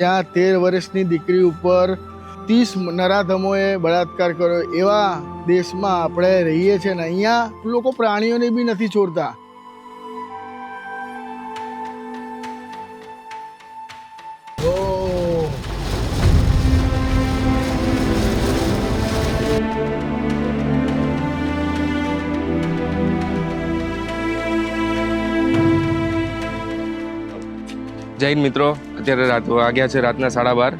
ત્યાં 13 વર્ષની દીકરી ઉપર 30 નરાધમોએ બળાત્કાર કર્યો, એવા દેશમાં આપણે રહીએ છીએ ને અહીંયા લોકો પ્રાણીઓને બી નથી છોડતા. જય હિન્દ મિત્રો, અત્યારે વાગ્યા છે રાતના 12:30.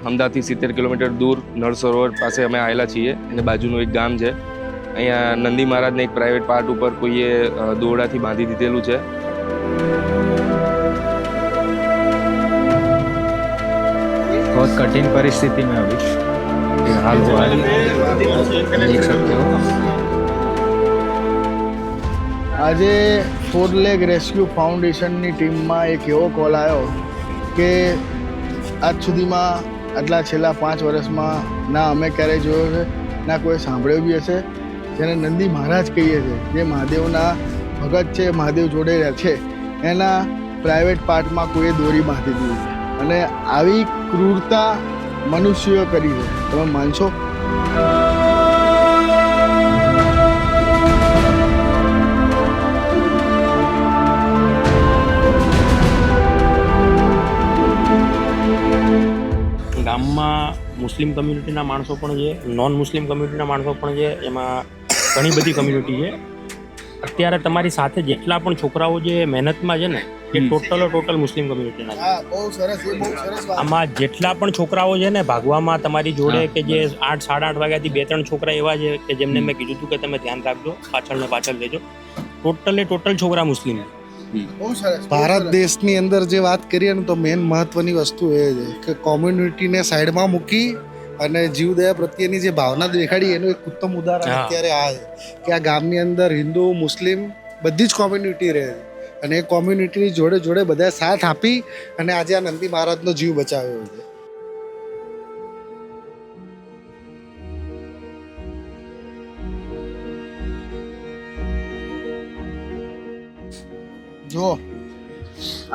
અમદાવાદથી 70 કિલોમીટર દૂર નળ સરોવર પાસે અમે આવેલા છીએ અને બાજુનું એક ગામ છે. અહીંયા નંદી મહારાજને એક પ્રાઇવેટ પાર્ટ ઉપર કોઈએ દોરડાથી બાંધી દીધેલું છે. बहुत कठिन परिस्थिति में अभी हाल हो रहा है, देख सकते हो. આજે 4 લેગ રેસ્ક્યુ ફાઉન્ડેશનની ટીમમાં એક એવો કોલ આવ્યો કે આજ સુધીમાં આટલા છેલ્લા 5 વર્ષમાં ના અમે ક્યારેય જોયો છે ના કોઈ સાંભળ્યો બી હશે, જેને નંદી મહારાજ કહીએ છીએ, જે મહાદેવના ભગત છે, મહાદેવ જોડે રહે છે, એના પ્રાઇવેટ પાર્ટમાં કોઈએ દોરી બાંધી દીધી છે અને આવી ક્રૂરતા મનુષ્યો કરી છે. તમે માનશો? ગામમાં મુસ્લિમ કમ્યુનિટીના માણસો પણ છે, નોન મુસ્લિમ કમ્યુનિટીના માણસો પણ છે, એમાં ઘણી બધી કમ્યુનિટી છે. અત્યારે તમારી સાથે જેટલા પણ છોકરાઓ જે મહેનતમાં છે ને એ ટોટલ મુસ્લિમ કમ્યુનિટીના છે. બહુ સરસ, એ બહુ સરસ વાત. આમાં જેટલા પણ છોકરાઓ છે ને ભાગવામાં તમારી જોડે કે જે 8 સાડા 8 વાગ્યાથી 2-3 છોકરા એવા છે કે જેમને મેં કીધું હતું કે તમે ધ્યાન રાખજો, પાછળ લેજો. ટોટલ છોકરા મુસ્લિમ છે. બહુ સરસ. ભારત દેશની અંદર જે વાત કરીએ ને તો મેઇન મહત્વની વસ્તુ એ છે કે કોમ્યુનિટીને સાઈડમાં મૂકી અને જીવદયા પ્રત્યેની જે ભાવના દેખાડી એનું એક ઉત્તમ ઉદાહરણ અત્યારે આ છે કે આ ગામની અંદર હિન્દુ મુસ્લિમ બધી જ કોમ્યુનિટી રહે છે અને એ કોમ્યુનિટીની જોડે બધાએ સાથ આપી અને આજે આ નંદી મહારાજનો જીવ બચાવ્યો છે. જો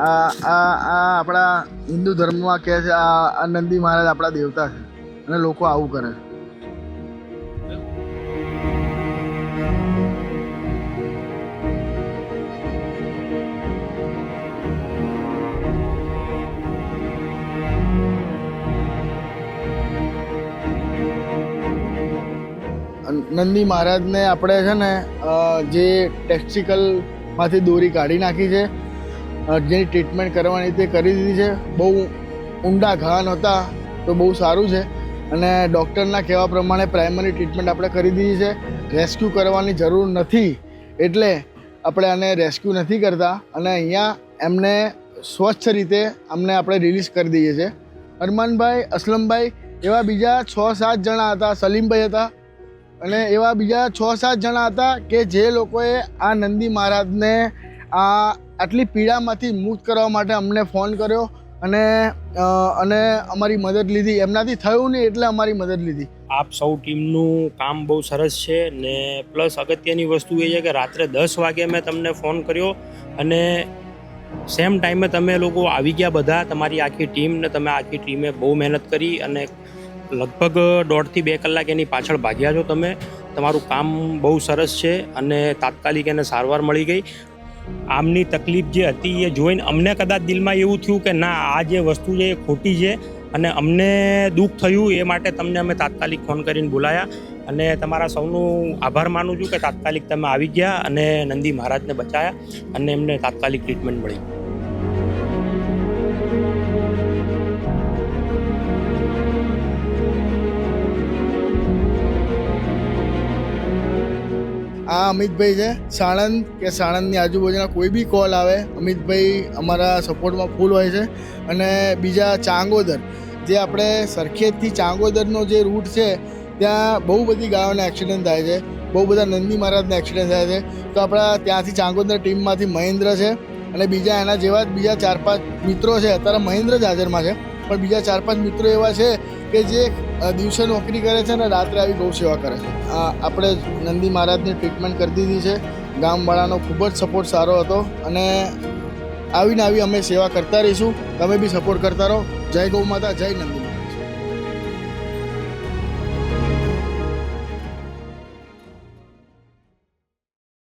આ આપણા હિન્દુ ધર્મમાં કહે છે આ નંદી મહારાજ આપણા દેવતા છે અને લોકો આવું કરે. નંદી મહારાજને આપણે છે ને જે ટેસ્ટિકલમાંથી દોરી કાઢી નાખી છે, જેની ટ્રીટમેન્ટ કરવાની તે કરી દીધી છે. બહુ ઊંડા ઘા નહોતા તો બહુ સારું છે અને ડૉક્ટરના કહેવા પ્રમાણે પ્રાઇમરી ટ્રીટમેન્ટ આપણે કરી દીધી છે. રેસ્ક્યુ કરવાની જરૂર નથી એટલે આપણે આને રેસ્ક્યુ નથી કરતા અને અહીંયા એમને સ્વચ્છ રીતે અમને આપણે રિલીઝ કરી દઈએ છીએ. અરમાનભાઈ, અસલમભાઈ એવા બીજા 6-7 જણા હતા, સલીમભાઈ હતા અને એવા બીજા 6-7 જણા હતા કે જે લોકોએ આ નંદી મહારાજને આટલી પીડામાંથી મુક્ત કરવા માટે અમને ફોન કર્યો અને અમારી મદદ લીધી. એમનાથી થયું નહીં એટલે અમારી મદદ લીધી. આપ સૌ ટીમનું કામ બહુ સરસ છે ને પ્લસ અગત્યની વસ્તુ એ છે કે રાત્રે 10 વાગે મેં તમને ફોન કર્યો અને સેમ ટાઈમે તમે લોકો આવી ગયા બધા, તમારી આખી ટીમ ને તમે આખી ટીમે બહુ મહેનત કરી અને લગભગ 1.5 થી 2 કલાક એની પાછળ ભાગ્યા છો તમે. તમારું કામ બહુ સરસ છે અને તાત્કાલિક એને સારવાર મળી ગઈ. આમની તકલીફ જે હતી એ જોઈને અમને કદાચ દિલમાં એવું થયું કે ના, આ જે વસ્તુ છે એ ખોટી છે અને અમને દુઃખ થયું. એ માટે તમને અમે તાત્કાલિક ફોન કરીને બોલાયા અને તમારા સૌનું આભાર માનું છું કે તાત્કાલિક તમે આવી ગયા અને નંદી મહારાજને બચાયા અને એમને તાત્કાલિક ટ્રીટમેન્ટ મળી. આ અમિતભાઈ છે સાણંદ કે સાણંદની આજુબાજુના કોઈ બી કોલ આવે, અમિતભાઈ અમારા સપોર્ટમાં ફૂલ હોય છે. અને બીજા ચાંગોદર, જે આપણે સરખેજથી ચાંગોદરનો જે રૂટ છે ત્યાં બહુ બધી ગાયોના એક્સિડન્ટ થાય છે, બહુ બધા નંદી મહારાજના એક્સિડન્ટ થાય છે. તો આપણા ત્યાંથી ચાંગોદર ટીમમાંથી મહેન્દ્ર છે અને બીજા એના જેવા જ બીજા 4-5 મિત્રો છે. અત્યારે મહેન્દ્ર જ હાજરમાં છે પણ બીજા 4-5 મિત્રો એવા છે કે જે દિવસે નોકરી કરે છે અને રાત્રે આવી ગૌ સેવા કરે છે. આપણે નંદી મહારાજની ટ્રીટમેન્ટ કરી દીધી છે. ગામવાળાનો ખૂબ જ સપોર્ટ સારો હતો અને આવીને આવી અમે સેવા કરતા રહીશું. તમે બી સપોર્ટ કરતા રહો. જય ગૌ માતા, જય નંદી.